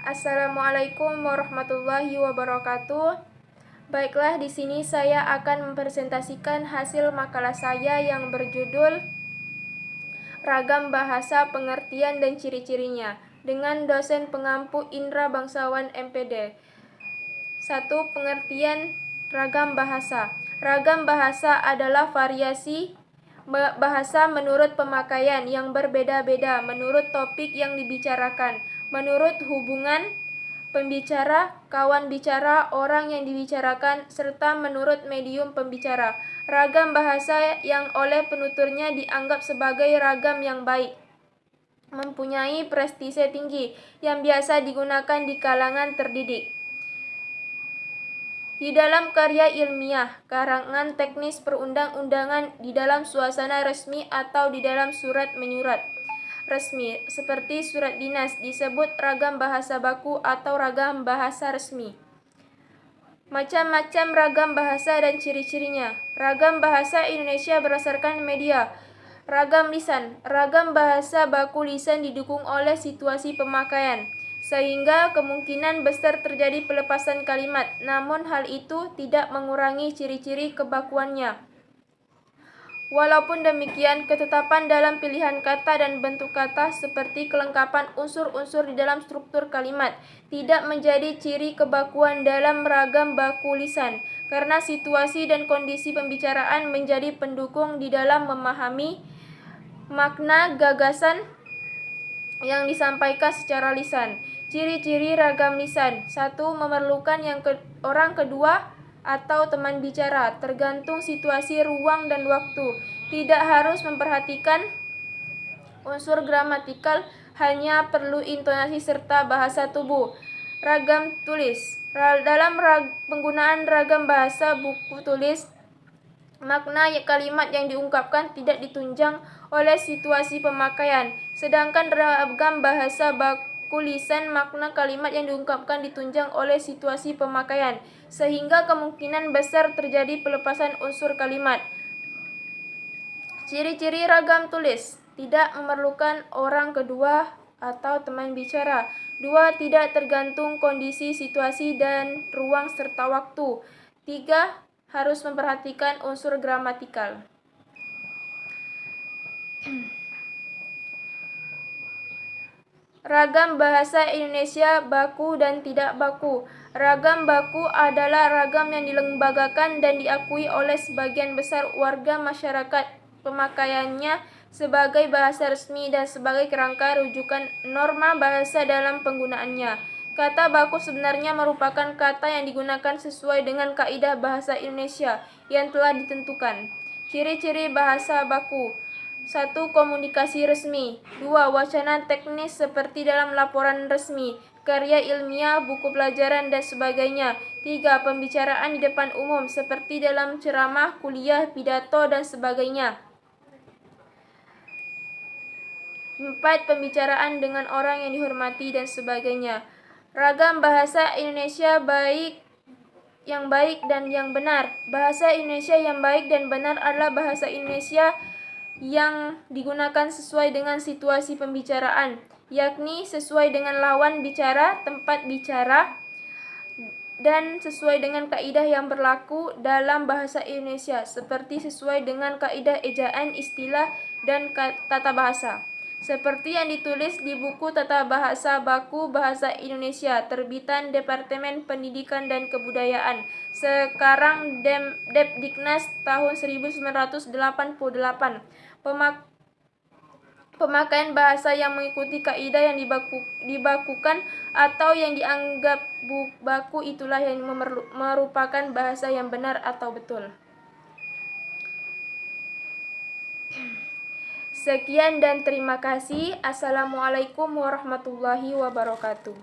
Assalamualaikum warahmatullahi wabarakatuh. Baiklah, di sini saya akan mempresentasikan hasil makalah saya yang berjudul Ragam Bahasa, Pengertian dan Ciri-cirinya dengan dosen pengampu Indra Bangsawan MPD. 1. Pengertian ragam bahasa. Ragam bahasa adalah variasi bahasa menurut pemakaian yang berbeda-beda, menurut topik yang dibicarakan, menurut hubungan pembicara, kawan bicara, orang yang dibicarakan, serta menurut medium pembicara. Ragam bahasa yang oleh penuturnya dianggap sebagai ragam yang baik, mempunyai prestise tinggi, yang biasa digunakan di kalangan terdidik. Di dalam karya ilmiah, karangan teknis perundang-undangan, di dalam suasana resmi atau di dalam surat menyurat resmi, seperti surat dinas, disebut ragam bahasa baku atau ragam bahasa resmi. Macam-macam ragam bahasa dan ciri-cirinya. Ragam bahasa Indonesia berdasarkan media. Ragam lisan. Ragam bahasa baku lisan didukung oleh situasi pemakaian, sehingga kemungkinan besar terjadi pelepasan kalimat, namun hal itu tidak mengurangi ciri-ciri kebakuannya. Walaupun demikian, ketetapan dalam pilihan kata dan bentuk kata seperti kelengkapan unsur-unsur di dalam struktur kalimat tidak menjadi ciri kebakuan dalam ragam baku lisan, karena situasi dan kondisi pembicaraan menjadi pendukung di dalam memahami makna gagasan yang disampaikan secara lisan. Ciri-ciri ragam lisan. 1. Memerlukan orang kedua atau teman bicara, tergantung situasi, ruang, dan waktu. Tidak harus memperhatikan unsur gramatikal, hanya perlu intonasi serta bahasa tubuh. Ragam tulis. Dalam penggunaan ragam bahasa buku tulis, makna kalimat yang diungkapkan tidak ditunjang oleh situasi pemakaian, sedangkan ragam bahasa baku lisan, makna kalimat yang diungkapkan ditunjang oleh situasi pemakaian, sehingga kemungkinan besar terjadi pelepasan unsur kalimat. Ciri-ciri ragam tulis. Tidak memerlukan orang kedua atau teman bicara. 2. Tidak tergantung kondisi, situasi, dan ruang serta waktu. 3. Harus memperhatikan unsur gramatikal. Ragam bahasa Indonesia baku dan tidak baku. Ragam baku adalah ragam yang dilembagakan dan diakui oleh sebagian besar warga masyarakat, pemakaiannya sebagai bahasa resmi dan sebagai kerangka rujukan norma bahasa dalam penggunaannya. Kata baku sebenarnya merupakan kata yang digunakan sesuai dengan kaidah bahasa Indonesia yang telah ditentukan. Ciri-ciri bahasa baku. 1. Komunikasi resmi. 2. Wacana teknis seperti dalam laporan resmi, karya ilmiah, buku pelajaran, dan sebagainya. 3. Pembicaraan di depan umum seperti dalam ceramah, kuliah, pidato, dan sebagainya. 4. Pembicaraan dengan orang yang dihormati dan sebagainya. Ragam bahasa Indonesia yang baik dan yang benar. Bahasa Indonesia yang baik dan benar adalah bahasa Indonesia yang digunakan sesuai dengan situasi pembicaraan, yakni sesuai dengan lawan bicara, tempat bicara, dan sesuai dengan kaidah yang berlaku dalam bahasa Indonesia, seperti sesuai dengan kaidah ejaan, istilah, dan tata bahasa, seperti yang ditulis di buku Tata Bahasa Baku Bahasa Indonesia, terbitan Departemen Pendidikan dan Kebudayaan, sekarang Depdiknas tahun 1988. Pemakaian bahasa yang mengikuti kaidah yang dibakukan atau yang dianggap baku itulah yang merupakan bahasa yang benar atau betul. Sekian dan terima kasih. Assalamualaikum warahmatullahi wabarakatuh.